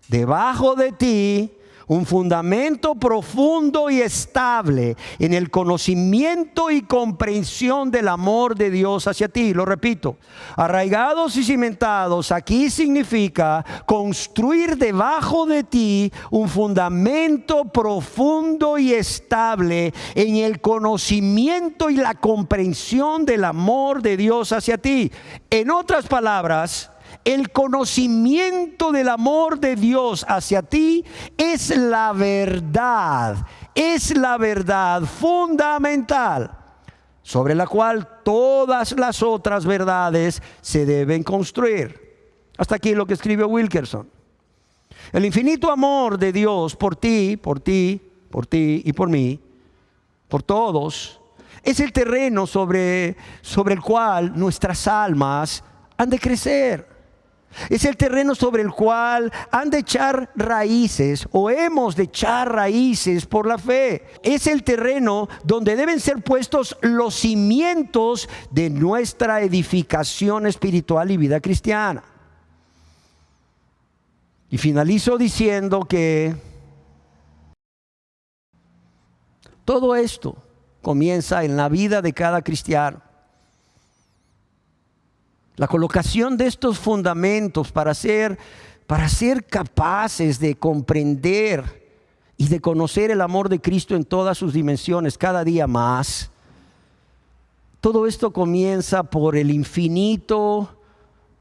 debajo de ti un fundamento profundo y estable en el conocimiento y comprensión del amor de Dios hacia ti. Lo repito, arraigados y cimentados aquí significa construir debajo de ti un fundamento profundo y estable en el conocimiento y la comprensión del amor de Dios hacia ti. En otras palabras, el conocimiento del amor de Dios hacia ti es la verdad fundamental sobre la cual todas las otras verdades se deben construir. Hasta aquí lo que escribió Wilkerson. El infinito amor de Dios por ti y por mí, por todos, es el terreno sobre el cual nuestras almas han de crecer. Es el terreno sobre el cual han de echar raíces, o hemos de echar raíces por la fe. Es el terreno donde deben ser puestos los cimientos de nuestra edificación espiritual y vida cristiana. Y finalizo diciendo que todo esto comienza en la vida de cada cristiano. La colocación de estos fundamentos para ser capaces de comprender y de conocer el amor de Cristo en todas sus dimensiones cada día más. Todo esto comienza por el infinito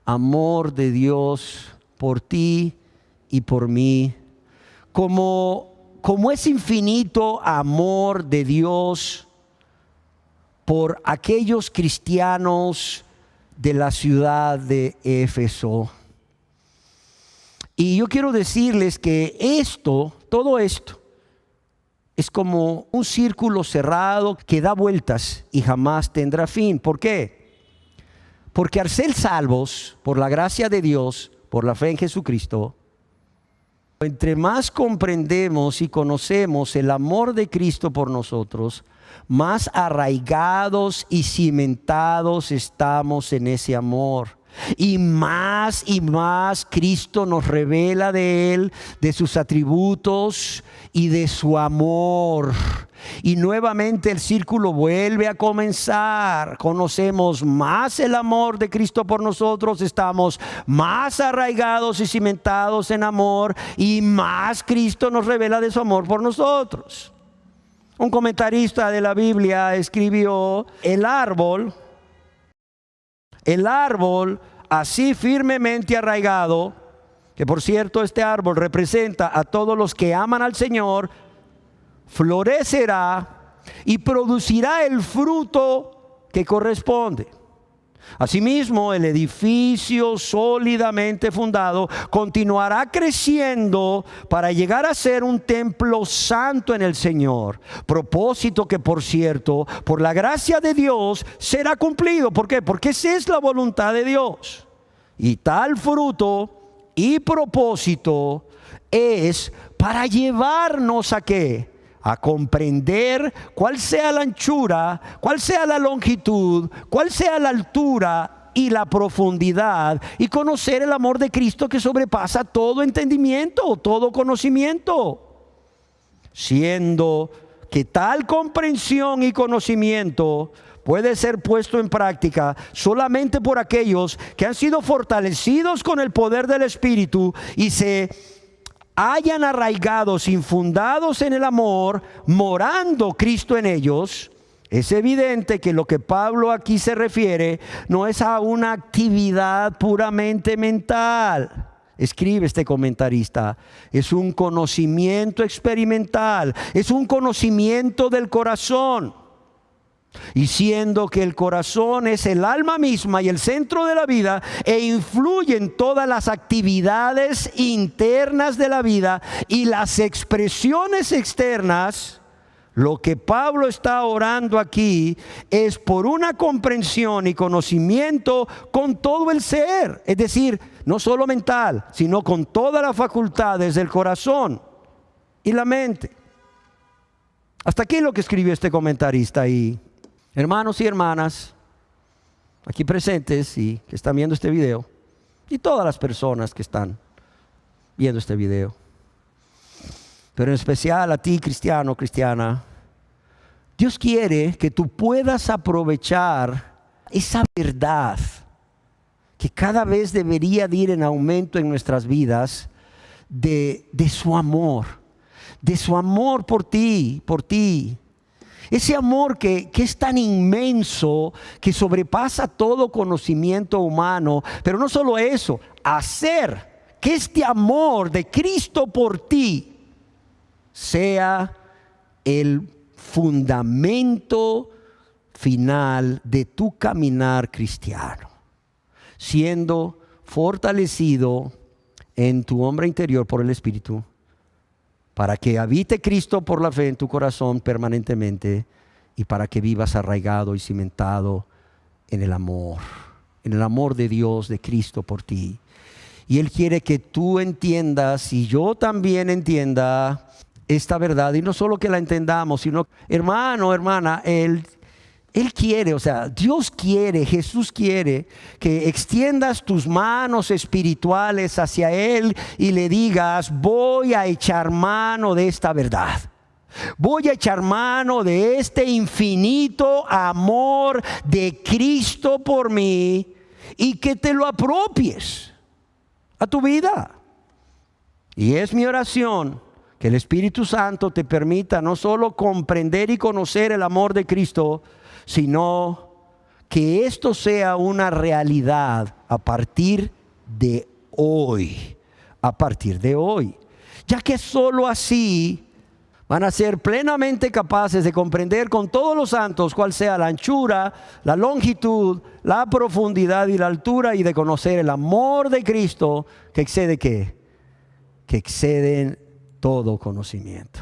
amor de Dios por ti y por mí. Como ese infinito amor de Dios por aquellos cristianos de la ciudad de Éfeso. Y yo quiero decirles que todo esto, es como un círculo cerrado que da vueltas y jamás tendrá fin. ¿Por qué? Porque al ser salvos por la gracia de Dios, por la fe en Jesucristo, entre más comprendemos y conocemos el amor de Cristo por nosotros, más arraigados y cimentados estamos en ese amor. Y más Cristo nos revela de Él, de sus atributos y de su amor. Y nuevamente el círculo vuelve a comenzar. Conocemos más el amor de Cristo por nosotros, estamos más arraigados y cimentados en amor, y más Cristo nos revela de su amor por nosotros. Un comentarista de la Biblia escribió: el árbol así firmemente arraigado, que por cierto este árbol representa a todos los que aman al Señor, florecerá y producirá el fruto que corresponde. Asimismo, el edificio sólidamente fundado continuará creciendo para llegar a ser un templo santo en el Señor. Propósito que, por cierto, por la gracia de Dios será cumplido. ¿Por qué? Porque esa es la voluntad de Dios. Y tal fruto y propósito es para llevarnos ¿a qué? A comprender cuál sea la anchura, cuál sea la longitud, cuál sea la altura y la profundidad, y conocer el amor de Cristo que sobrepasa todo entendimiento, todo conocimiento. Siendo que tal comprensión y conocimiento puede ser puesto en práctica solamente por aquellos que han sido fortalecidos con el poder del Espíritu y se hayan arraigados, infundados en el amor, morando Cristo en ellos. Es evidente que lo que Pablo aquí se refiere no es a una actividad puramente mental. Escribe este comentarista, es un conocimiento experimental, es un conocimiento del corazón. Y siendo que el corazón es el alma misma y el centro de la vida e influye en todas las actividades internas de la vida y las expresiones externas, lo que Pablo está orando aquí es por una comprensión y conocimiento con todo el ser, es decir, no solo mental, sino con todas las facultades del corazón y la mente. Hasta aquí lo que escribió este comentarista. Y hermanos y hermanas aquí presentes y que están viendo este video, y todas las personas que están viendo este video, pero en especial a ti, cristiano, cristiana, Dios quiere que tú puedas aprovechar esa verdad que cada vez debería de ir en aumento en nuestras vidas, de su amor por ti. Ese amor que es tan inmenso, que sobrepasa todo conocimiento humano. Pero no solo eso, hacer que este amor de Cristo por ti sea el fundamento final de tu caminar cristiano, siendo fortalecido en tu hombre interior por el Espíritu, para que habite Cristo por la fe en tu corazón permanentemente, y para que vivas arraigado y cimentado en el amor de Dios, de Cristo por ti. Y Él quiere que tú entiendas, y yo también entienda esta verdad, y no solo que la entendamos, sino, hermano, hermana, Él quiere, o sea, Dios quiere, Jesús quiere que extiendas tus manos espirituales hacia Él y le digas: voy a echar mano de esta verdad. Voy a echar mano de este infinito amor de Cristo por mí, y que te lo apropies a tu vida. Y es mi oración que el Espíritu Santo te permita no solo comprender y conocer el amor de Cristo, sino que esto sea una realidad a partir de hoy. Ya que solo así van a ser plenamente capaces de comprender con todos los santos cuál sea la anchura, la longitud, la profundidad y la altura, y de conocer el amor de Cristo que excede ¿qué? Que exceden todo conocimiento.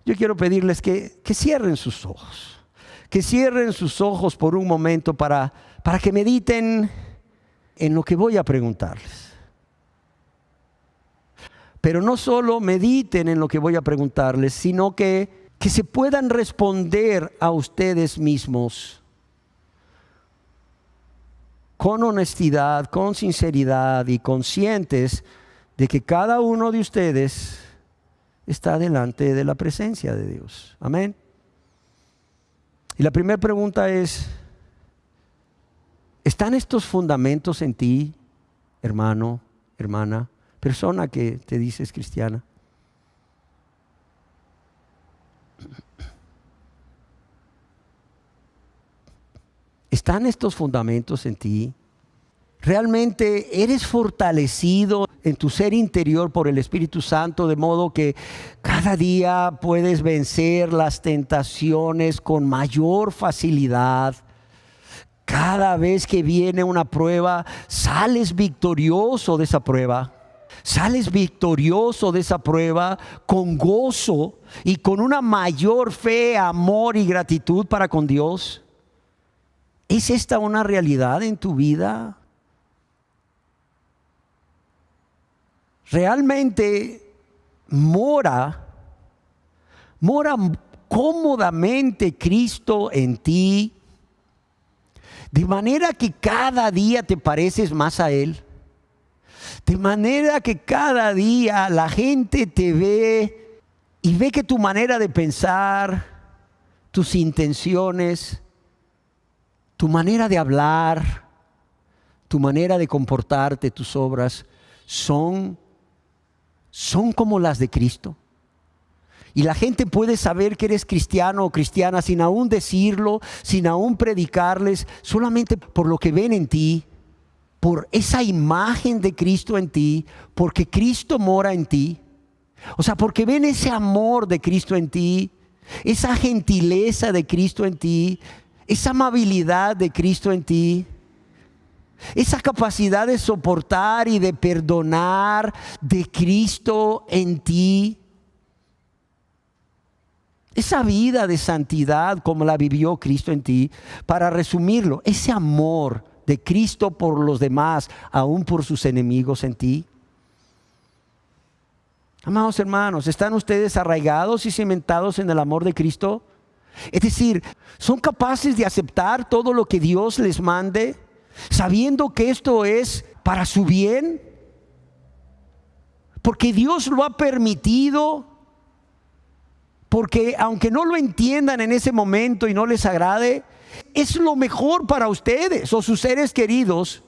Yo quiero pedirles que cierren sus ojos. Que cierren sus ojos por un momento para que mediten en lo que voy a preguntarles. Pero no solo mediten en lo que voy a preguntarles, sino que se puedan responder a ustedes mismos con honestidad, con sinceridad y conscientes de que cada uno de ustedes está delante de la presencia de Dios. Amén. Y la primera pregunta es: ¿están estos fundamentos en ti, hermano, hermana, persona que te dices cristiana? ¿Están estos fundamentos en ti? ¿Realmente eres fortalecido en tu ser interior por el Espíritu Santo, de modo que cada día puedes vencer las tentaciones con mayor facilidad? Cada vez que viene una prueba, sales victorioso de esa prueba. Sales victorioso de esa prueba con gozo y con una mayor fe, amor y gratitud para con Dios. ¿Es esta una realidad en tu vida? Realmente mora cómodamente Cristo en ti, de manera que cada día te pareces más a Él. De manera que cada día la gente te ve y ve que tu manera de pensar, tus intenciones, tu manera de hablar, tu manera de comportarte, tus obras, son como las de Cristo. Y la gente puede saber que eres cristiano o cristiana sin aún decirlo, sin aún predicarles, solamente por lo que ven en ti, por esa imagen de Cristo en ti, porque Cristo mora en ti. O sea, porque ven ese amor de Cristo en ti, esa gentileza de Cristo en ti, esa amabilidad de Cristo en ti, esa capacidad de soportar y de perdonar de Cristo en ti. Esa vida de santidad como la vivió Cristo en ti. Para resumirlo, ese amor de Cristo por los demás, aún por sus enemigos en ti. Amados hermanos, ¿están ustedes arraigados y cimentados en el amor de Cristo? Es decir, ¿son capaces de aceptar todo lo que Dios les mande, sabiendo que esto es para su bien? Porque Dios lo ha permitido, porque aunque no lo entiendan en ese momento y no les agrade, es lo mejor para ustedes o sus seres queridos,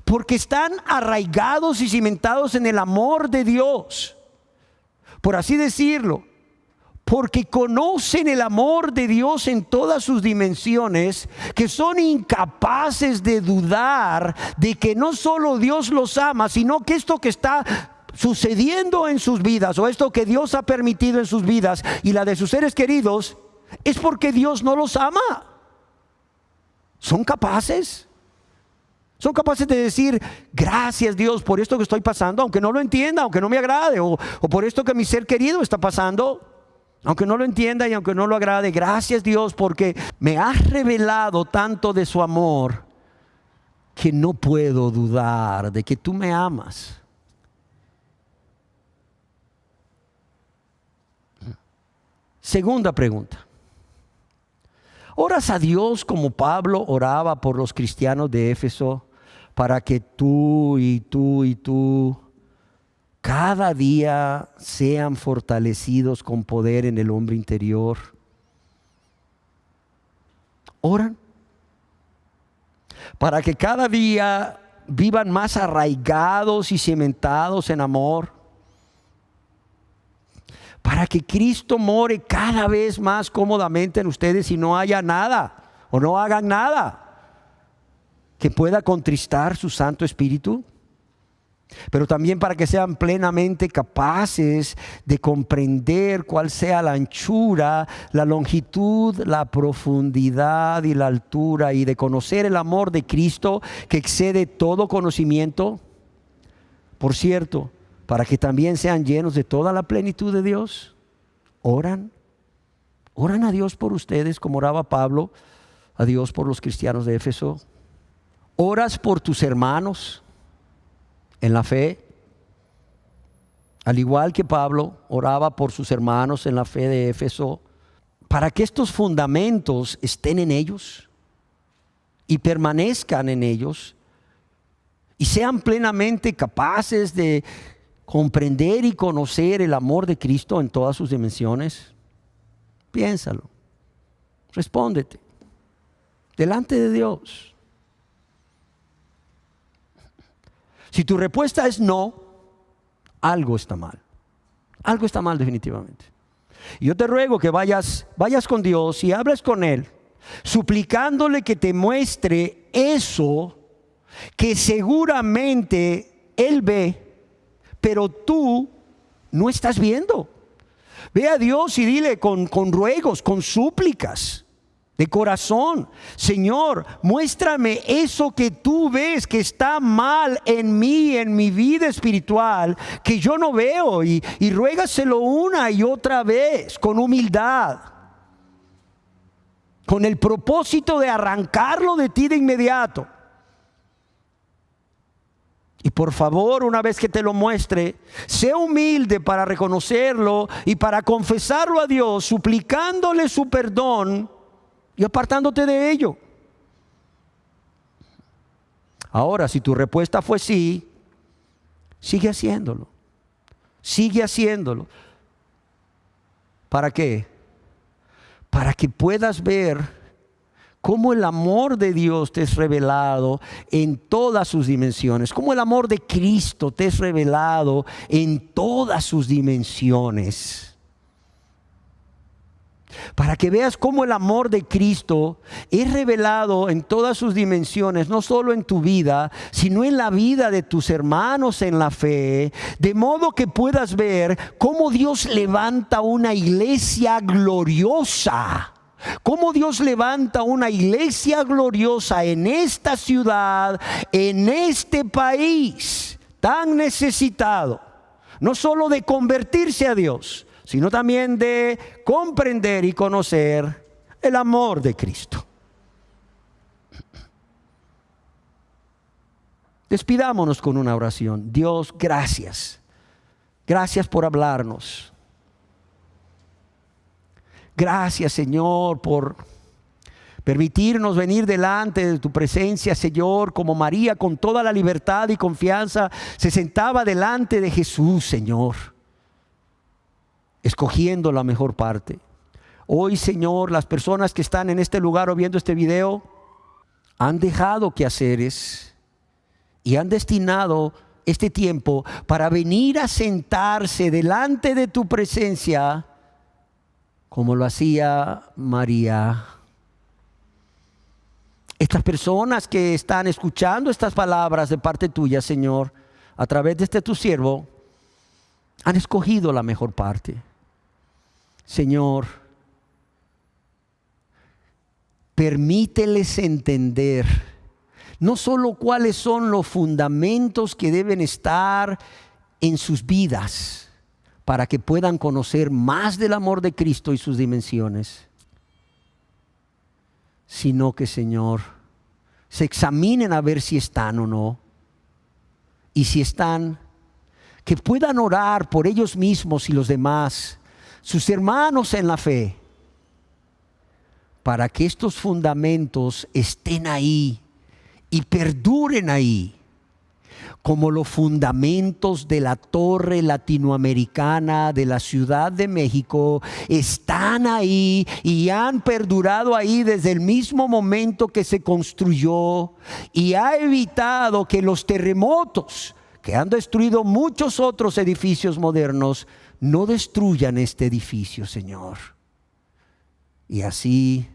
porque están arraigados y cimentados en el amor de Dios, por así decirlo, porque conocen el amor de Dios en todas sus dimensiones, que son incapaces de dudar de que no solo Dios los ama, sino que esto que está sucediendo en sus vidas, o esto que Dios ha permitido en sus vidas y la de sus seres queridos, es porque Dios no los ama. Son capaces de decir: gracias Dios por esto que estoy pasando, aunque no lo entienda, aunque no me agrade, o por esto que mi ser querido está pasando, aunque no lo entienda y aunque no lo agrade. Gracias Dios porque me has revelado tanto de su amor que no puedo dudar de que tú me amas. Segunda pregunta. ¿Oras a Dios como Pablo oraba por los cristianos de Éfeso, para que tú y tú cada día sean fortalecidos con poder en el hombre interior? ¿Oran? Para que cada día vivan más arraigados y cimentados en amor. Para que Cristo more cada vez más cómodamente en ustedes y no haya nada o no hagan nada que pueda contristar su Santo Espíritu. Pero también para que sean plenamente capaces de comprender cuál sea la anchura, la longitud, la profundidad y la altura, y de conocer el amor de Cristo que excede todo conocimiento. Por cierto, para que también sean llenos de toda la plenitud de Dios. Oran a Dios por ustedes como oraba Pablo a Dios por los cristianos de Éfeso. Oras por tus hermanos en la fe, al igual que Pablo oraba por sus hermanos en la fe de Éfeso, para que estos fundamentos estén en ellos y permanezcan en ellos y sean plenamente capaces de comprender y conocer el amor de Cristo en todas sus dimensiones. Piénsalo, respóndete delante de Dios. Si tu respuesta es no, algo está mal. Algo está mal definitivamente. Y yo te ruego que vayas con Dios y hables con Él, suplicándole que te muestre eso que seguramente Él ve, pero tú no estás viendo. Ve a Dios y dile con ruegos, con súplicas, de corazón. Señor, muéstrame eso que tú ves que está mal en mí, en mi vida espiritual, que yo no veo, y ruégaselo una y otra vez con humildad, con el propósito de arrancarlo de ti de inmediato. Y por favor, una vez que te lo muestre, sé humilde para reconocerlo y para confesarlo a Dios, suplicándole su perdón y apartándote de ello. Ahora, si tu respuesta fue sí, sigue haciéndolo. Sigue haciéndolo. ¿Para qué? Para que puedas ver cómo el amor de Dios te es revelado en todas sus dimensiones. Cómo el amor de Cristo te es revelado en todas sus dimensiones. Para que veas cómo el amor de Cristo es revelado en todas sus dimensiones, no solo en tu vida, sino en la vida de tus hermanos en la fe, de modo que puedas ver cómo Dios levanta una iglesia gloriosa. Cómo Dios levanta una iglesia gloriosa en esta ciudad, en este país tan necesitado, no solo de convertirse a Dios, sino también de comprender y conocer el amor de Cristo. Despidámonos con una oración. Dios, gracias. Gracias por hablarnos. Gracias, Señor, por permitirnos venir delante de tu presencia, Señor, como María con toda la libertad y confianza se sentaba delante de Jesús, Señor, escogiendo la mejor parte. Hoy, Señor, las personas que están en este lugar o viendo este video han dejado quehaceres y han destinado este tiempo para venir a sentarse delante de tu presencia como lo hacía María. Estas personas que están escuchando estas palabras de parte tuya, Señor, a través de este tu siervo, han escogido la mejor parte. Señor, permíteles entender no solo cuáles son los fundamentos que deben estar en sus vidas para que puedan conocer más del amor de Cristo y sus dimensiones, sino que, Señor, se examinen a ver si están o no. Y si están, que puedan orar por ellos mismos y los demás, sus hermanos en la fe, para que estos fundamentos estén ahí y perduren ahí, como los fundamentos de la torre latinoamericana de la Ciudad de México están ahí y han perdurado ahí desde el mismo momento que se construyó, y ha evitado que los terremotos que han destruido muchos otros edificios modernos no destruyan este edificio, Señor. Y así,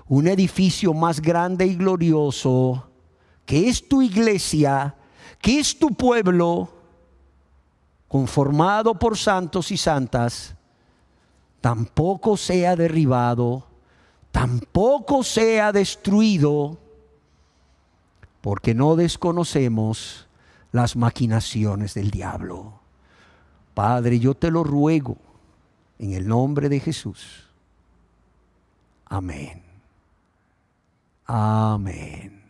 un edificio más grande y glorioso, que es tu iglesia, que es tu pueblo, conformado por santos y santas, tampoco sea derribado, tampoco sea destruido, porque no desconocemos las maquinaciones del diablo. Padre, yo te lo ruego en el nombre de Jesús. Amén. Amén.